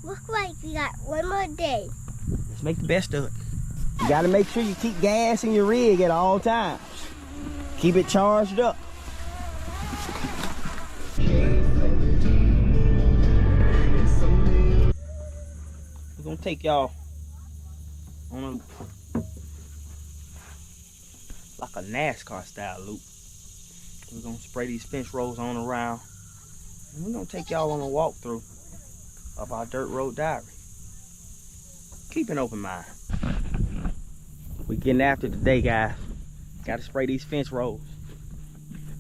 Look like we got one more day. Let's make the best of it. You gotta make sure you keep gas in your rig at all times. Keep it charged up. We're gonna take y'all on like a NASCAR style loop. We're gonna spray these fence rows on around. And we're gonna take y'all on a walkthrough of our dirt road diary. Keep an open mind. We're getting after it today, guys. Gotta spray these fence rows.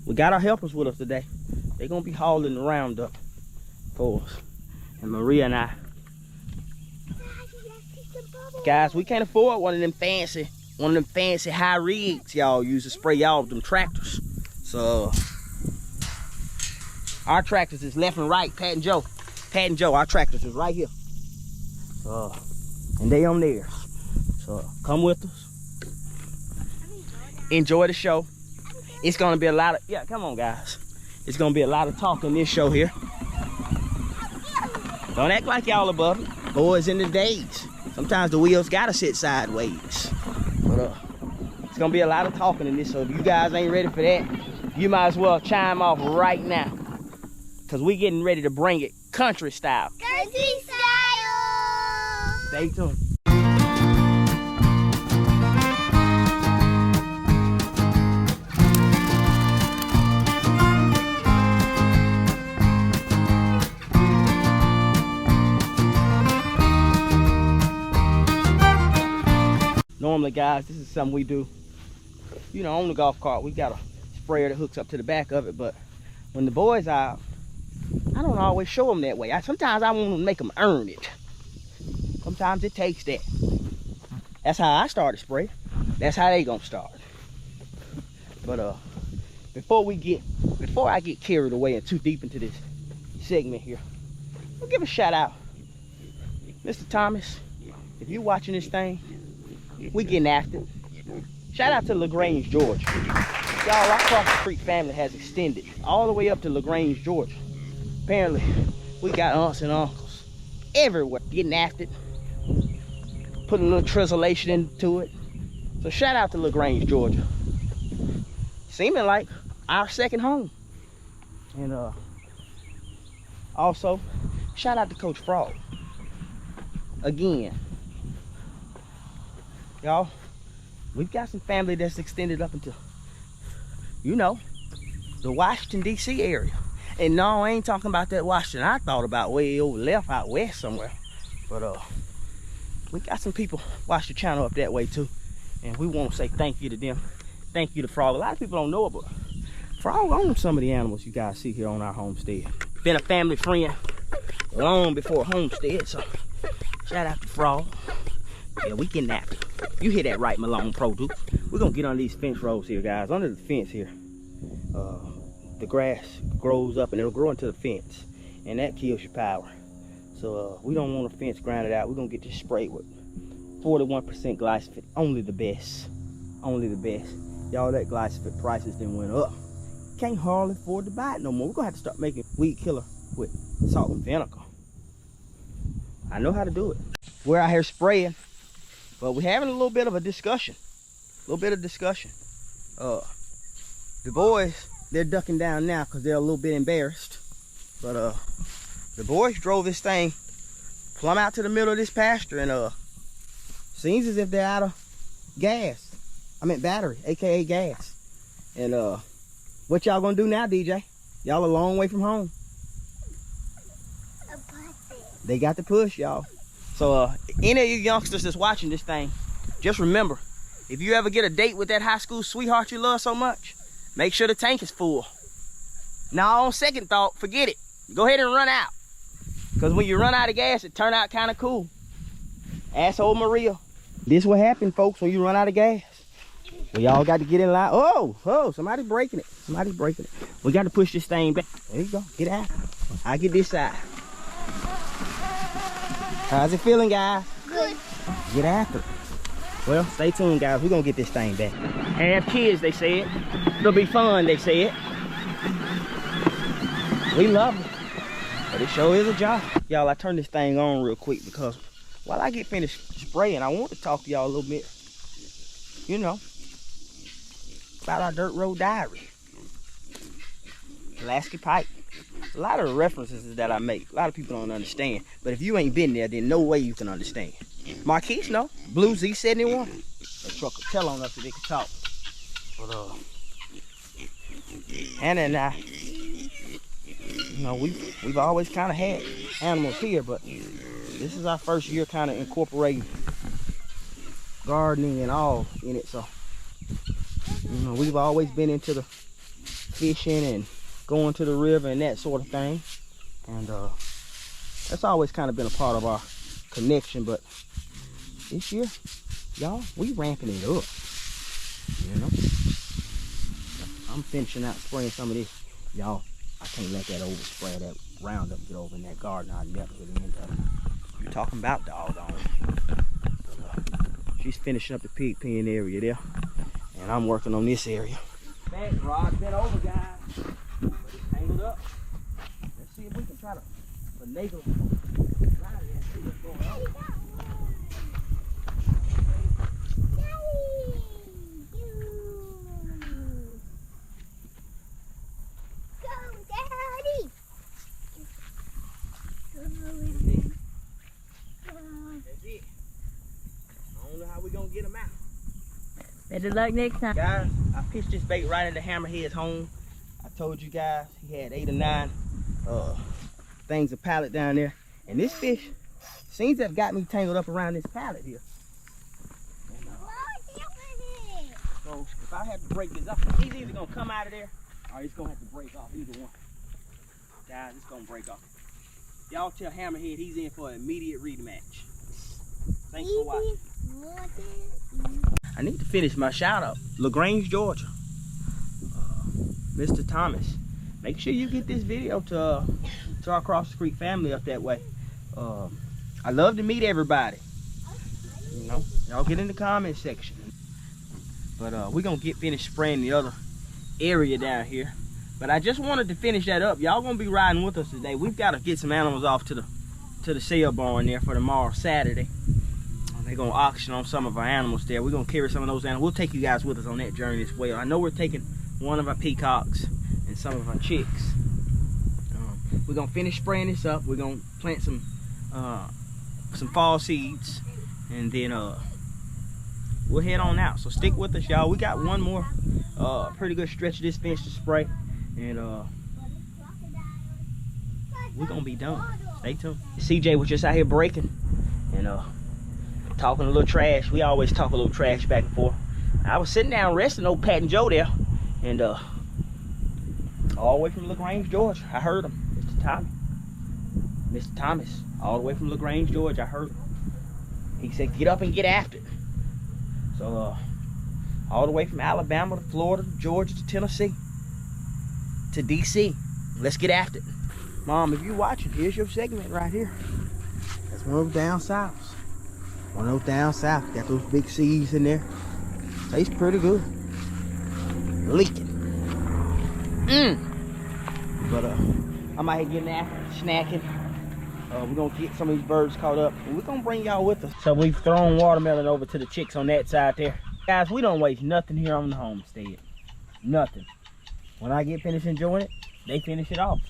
We got our helpers with us today. They're gonna be hauling the roundup for us. And Maria and I. Guys, we can't afford one of them fancy high rigs y'all use to spray y'all with them tractors. So our tractors is left and right. Pat and Joe, our tractors is right here. And they on theirs. So come with us. Enjoy the show. It's gonna be a lot of, yeah, come on guys. It's gonna be a lot of talk in this show here. Don't act like y'all above it. Boys in the days. Sometimes the wheels gotta sit sideways. But it's gonna be a lot of talking in this, so if you guys ain't ready for that, you might as well chime off right now. Cause we getting ready to bring it country style. Country style! Stay tuned. Normally, guys, this is something we do, you know, on the golf cart. We got a sprayer that hooks up to the back of it, but when the boys out, I don't always show them that way. Sometimes I want to make them earn it. Sometimes it takes that. That's how I started spraying. That's how they gonna start. But before I get carried away and too deep into this segment here, we'll give a shout out, Mr. Thomas. If you're watching this thing, we getting after it. Shout out to LaGrange, Georgia. Y'all, our Cross the Creek family has extended all the way up to LaGrange, Georgia. Apparently, we got aunts and uncles everywhere getting after it, putting a little translation into it. So shout out to LaGrange, Georgia. Seeming like our second home. And also, shout out to Coach Frog. Again. Y'all, we've got some family that's extended up into, you know, the Washington, D.C. area. And no, I ain't talking about that Washington I thought about way over left out west somewhere. But we got some people watch the channel up that way too. And we want to say thank you to them. Thank you to Frog. A lot of people don't know it, but Frog owns some of the animals you guys see here on our homestead. Been a family friend long before homestead, so shout out to Frog. Yeah, we getting after it. You hear that right, Malone Produce. We're gonna get on these fence rows here, guys. Under the fence here, the grass grows up and it'll grow into the fence, and that kills your power. So we don't want a fence grounded out. We're gonna get this sprayed with 41% glyphosate. Only the best. Only the best. Y'all, that glyphosate prices then went up. Can't hardly afford to buy it no more. We're gonna have to start making weed killer with salt and vinegar. I know how to do it. We're out here spraying. But we're having a little bit of a discussion. A little bit of discussion. The boys, they're ducking down now because they're a little bit embarrassed. But the boys drove this thing plumb out to the middle of this pasture, and seems as if they're out of gas. I meant battery, aka gas. And what y'all gonna do now, DJ? Y'all a long way from home. They got to push, y'all. So any of you youngsters that's watching this thing, just remember, if you ever get a date with that high school sweetheart you love so much, make sure the tank is full. Now on second thought, forget it. Go ahead and run out. Because when you run out of gas, it turn out kind of cool. Asshole Maria. This what happened, folks, when you run out of gas. We all got to get in line. Oh, somebody's breaking it. Somebody's breaking it. We got to push this thing back. There you go, get out. I'll get this side. How's it feeling, guys? Good. Get after it. Well, stay tuned, guys. We're going to get this thing back. Have kids, they said. It'll be fun, they said. We love them. But it sure is a job. Y'all, I turned this thing on real quick because while I get finished spraying, I want to talk to y'all a little bit, you know, about our dirt road diary. Lasky Pike. A lot of the references that I make, a lot of people don't understand. But if you ain't been there, then no way you can understand. Marquise, no. Blue Z71. That truck will tell on us if they can talk. But Hannah and I, you know, we've always kind of had animals here, but this is our first year kind of incorporating gardening and all in it. So, you know, we've always been into the fishing and going to the river and that sort of thing. And that's always kind of been a part of our connection. But this year, y'all, we ramping it up, you know. I'm finishing out spraying some of this. Y'all, I can't let that overspray, that Roundup get over in that garden. I'll never get into it. You're talking about doggone. She's finishing up the pig pen area there, and I'm working on this area. Back rod's been over, guys, but it's tangled up. Let's see if we can try to finagle it out of there and see what's going on. Get them out. Better luck next time. Guys, I pitched this bait right into Hammerhead's home. I told you guys he had 8 or 9 things of pallet down there. And this fish seems to have got me tangled up around this pallet here. And, so if I have to break this up, he's either gonna come out of there or he's gonna have to break off, either one. Guys, it's gonna break off. Y'all tell Hammerhead he's in for an immediate rematch. Thanks for watching. I need to finish my shout out. LaGrange, Georgia. Mr. Thomas. Make sure you get this video to our Cross the Creek family up that way. I love to meet everybody. You know, y'all get in the comment section. But we're gonna get finished spraying the other area down here. But I just wanted to finish that up. Y'all gonna be riding with us today. We've got to get some animals off to the sale barn there for tomorrow, Saturday. They're gonna auction on some of our animals there. We're gonna carry some of those animals. We'll take you guys with us on that journey as well. I know we're taking one of our peacocks and some of our chicks. We're gonna finish spraying this up. We're gonna plant some fall seeds, and then we'll head on out. So stick with us, y'all. We got one more pretty good stretch of this fence to spray, and we're gonna be done. Stay tuned. CJ was just out here breaking and talking a little trash. We always talk a little trash back and forth. I was sitting down resting old Pat and Joe there, and all the way from LaGrange, Georgia, I heard him. Mr. Thomas, all the way from LaGrange, Georgia, I heard him. He said, get up and get after it. So all the way from Alabama to Florida to Georgia to Tennessee to DC. Let's get after it. Mom, if you're watching, here's your segment right here. That's one of those down souths. One of those down south. Got those big seeds in there. Tastes pretty good. Leaking. But I'm out here getting after it, snacking. We're gonna get some of these birds caught up, and we're gonna bring y'all with us. So we've thrown watermelon over to the chicks on that side there. Guys, we don't waste nothing here on the homestead. Nothing. When I get finished enjoying it, they finish it off.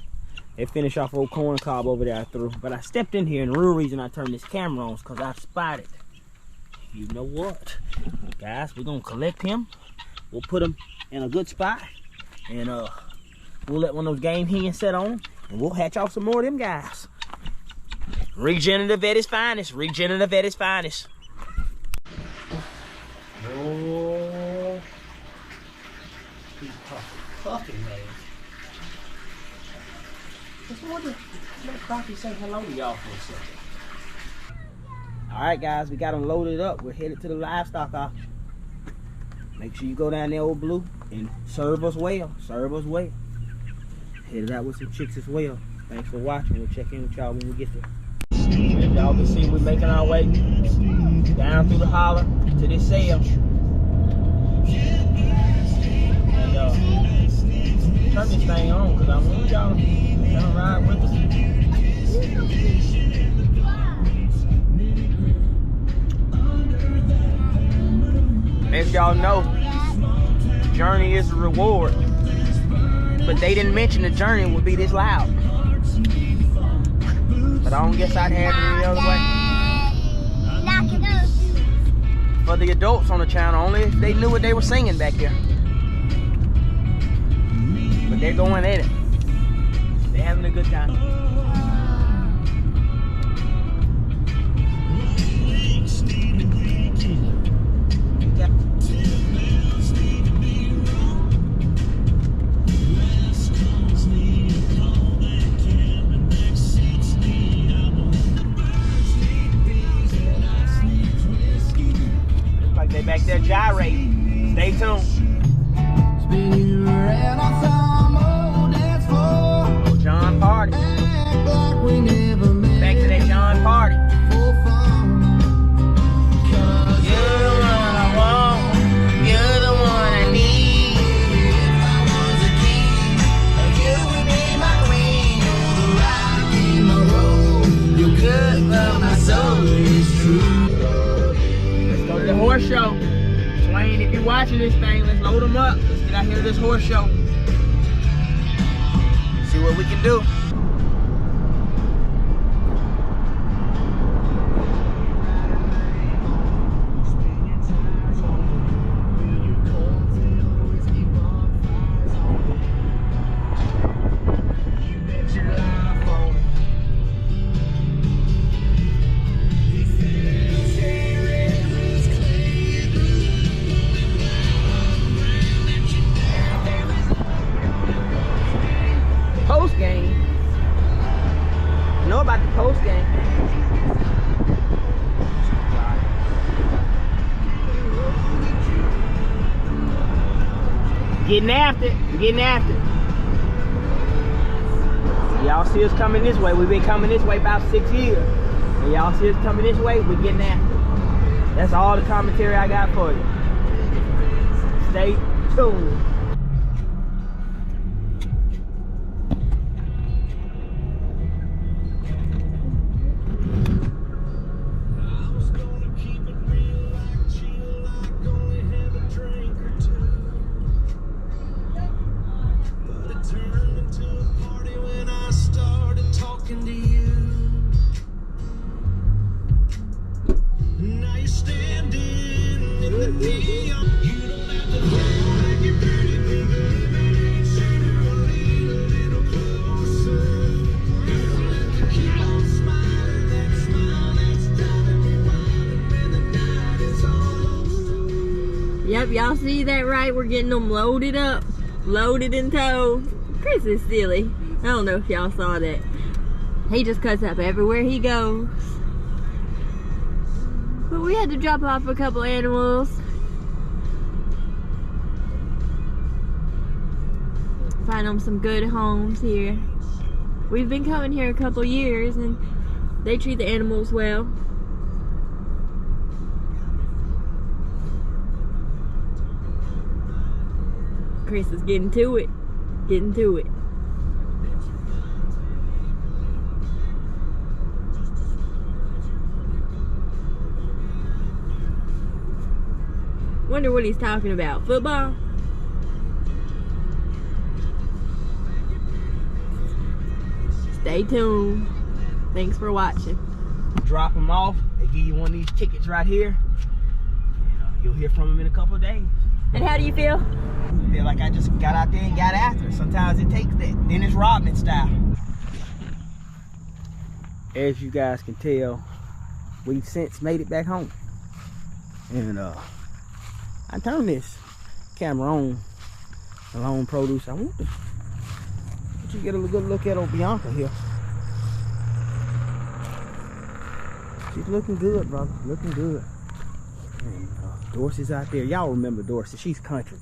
They finish off old corn cob over there I threw. But I stepped in here, and the real reason I turned this camera on is because I spotted, you know what? Guys, we're gonna collect him. We'll put him in a good spot, and we'll let one of those game hens set on him, and we'll hatch off some more of them guys. Regenerative at its finest. Regenerative at its finest. Oh, he's puffing, man. Just wanted to let Crocky say hello to y'all for a second. All right, guys, we got them loaded up. We're headed to the livestock auction. Make sure you go down there, old Blue, and serve us well. Serve us well. Headed out with some chicks as well. Thanks for watching. We'll check in with y'all when we get there. As y'all can see, we're making our way down through the holler to this sale. And turn this thing on because I want y'all to ride with us. West. As y'all know, journey is a reward. But they didn't mention the journey would be this loud. But I don't guess I'd have it any other way. For the adults on the channel, only if they knew what they were singing back there. But they're going at it. They're having a good time. They back there gyrating. Stay tuned. Oh, John Party. Back to that John Party. You're the one I want. You're the one I need. If I was a king, you would be my queen. You're the rock in my road. You're good, but my soul is true. Go to the horse show. Swain, if you're watching this thing, let's load them up. Let's get out here to this horse show. See what we can do. Post game. You know about the post game. Getting after it. Getting after it. Y'all see us coming this way. We've been coming this way about 6 years. And y'all see us coming this way, we're getting after it. That's all the commentary I got for you. Stay tuned. Yep, y'all see that right? We're getting them loaded up, loaded in tow. Chris is silly. I don't know if y'all saw that. He just cuts up everywhere he goes. But we had to drop off a couple animals. Find them some good homes here. We've been coming here a couple years and they treat the animals well. Chris is getting to it. Getting to it. Wonder what he's talking about. Football? Stay tuned. Thanks for watching. Drop them off. They give you one of these tickets right here. And you'll hear from them in a couple of days. And how do you feel? I feel like I just got out there and got after it. Sometimes it takes that. Dennis Rodman style. As you guys can tell, we've since made it back home. And I turned this camera on the Lone Produce. I want to get a good look at old Bianca here. She's looking good, brother. Looking good. And Dorsey's out there. Y'all remember Dorsey. She's country.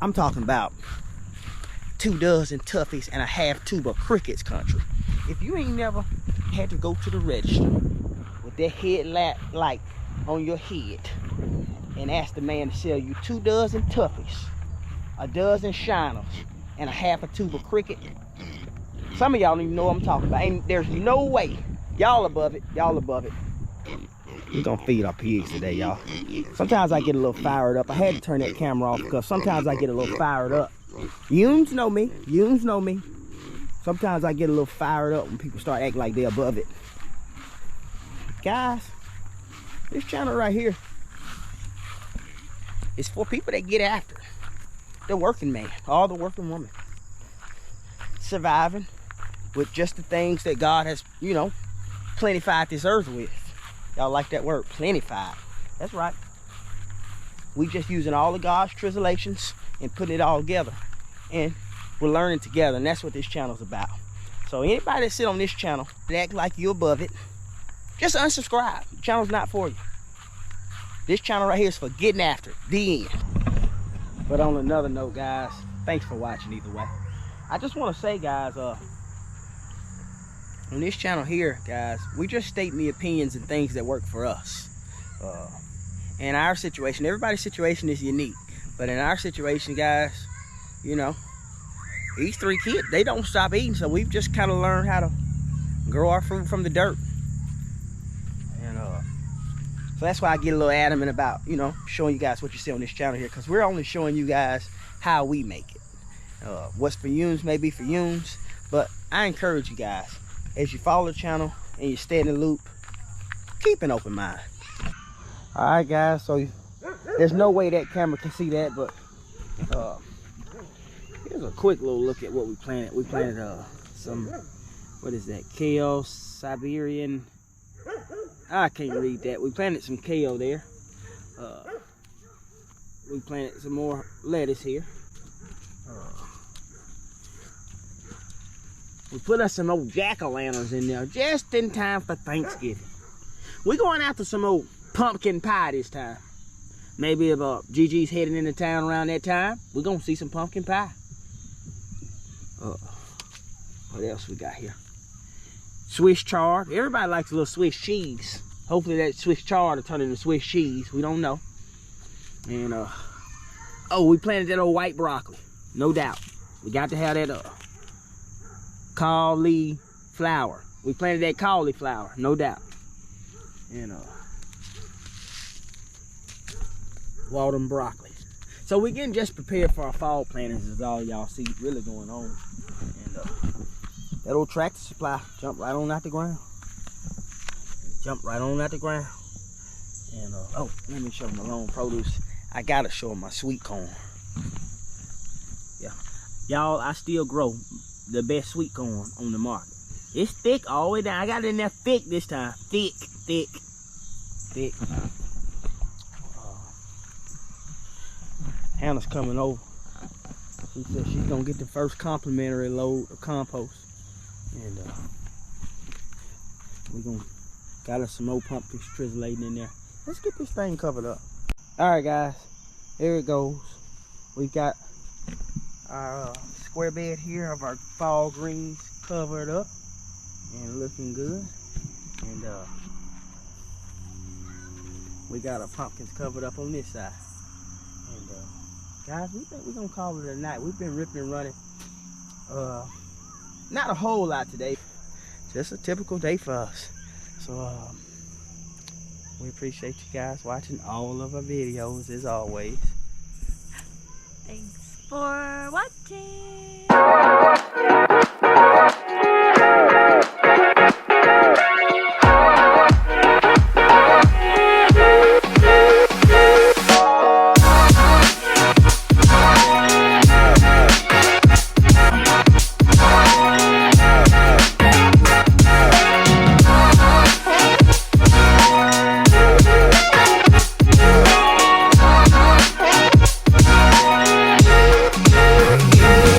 I'm talking about 2 dozen toughies and a half tube of crickets country. If you ain't never had to go to the register with that headlight on your head and ask the man to sell you 2 dozen toughies, a dozen shiners, and a half a tube of cricket, Some of y'all don't even know what I'm talking about. And there's no way. Y'all above it. Y'all above it. We're gonna feed our pigs today, y'all. Sometimes I get a little fired up. I had to turn that camera off because sometimes I get a little fired up. You'ms know me. Youms know me. Sometimes I get a little fired up when people start acting like they're above it. Guys, this channel right here is for people that get after it. The working man, all the working woman. Surviving with just the things that God has, you know, plenified this earth with. Y'all like that word, plenified. That's right. We just using all of God's tribulations and putting it all together. And we're learning together, and that's what this channel's about. So anybody that sit on this channel that act like you above it, just unsubscribe. The channel's not for you. This channel right here is for getting after it. The end. But on another note, guys, thanks for watching either way. I just want to say, guys, on this channel here, guys, we just stating the opinions and things that work for us. In our situation, everybody's situation is unique. But in our situation, guys, you know, these 3 kids, they don't stop eating. So we've just kind of learned how to grow our fruit from the dirt. And so that's why I get a little adamant about, you know, showing you guys what you see on this channel here. Because we're only showing you guys how we make it. What's for yous may be for yous. But I encourage you guys, as you follow the channel and you stay in the loop, keep an open mind. Alright guys, so there's no way that camera can see that, but here's a quick little look at what we planted. We planted some, what is that, kale, Siberian, I can't read that. We planted some kale there. We planted some more lettuce here. We put us some old jack-o'-lanterns in there just in time for Thanksgiving. We're going after some old pumpkin pie this time. Maybe if Gigi's heading into town around that time, we're going to see some pumpkin pie. What else we got here? Swiss chard. Everybody likes a little Swiss cheese. Hopefully that Swiss chard will turn into Swiss cheese. We don't know. And, oh, we planted that old white broccoli. No doubt. We got to have that, cauliflower. We planted that cauliflower, no doubt. And water broccoli. So we're getting just prepared for our fall plantings is all y'all see really going on. And that old tractor supply jumped right on out the ground. Jumped right on out the ground. And oh, let me show my lawn produce. I gotta show them my sweet corn. Yeah, y'all, I still grow the best sweet corn on the market. It's thick all the way down. I got it in there thick this time. Thick, thick, thick. Hannah's coming over. She said she's gonna get the first complimentary load of compost. And we're gonna got us some old pumpkins trizzling in there. Let's get this thing covered up. Alright guys, here it goes. We've got our square bed here of our fall greens covered up and looking good. And we got our pumpkins covered up on this side. And guys, we think we're gonna call it a night. We've been ripping and running. Not a whole lot today. Just a typical day for us. So we appreciate you guys watching all of our videos as always. Thanks for watching.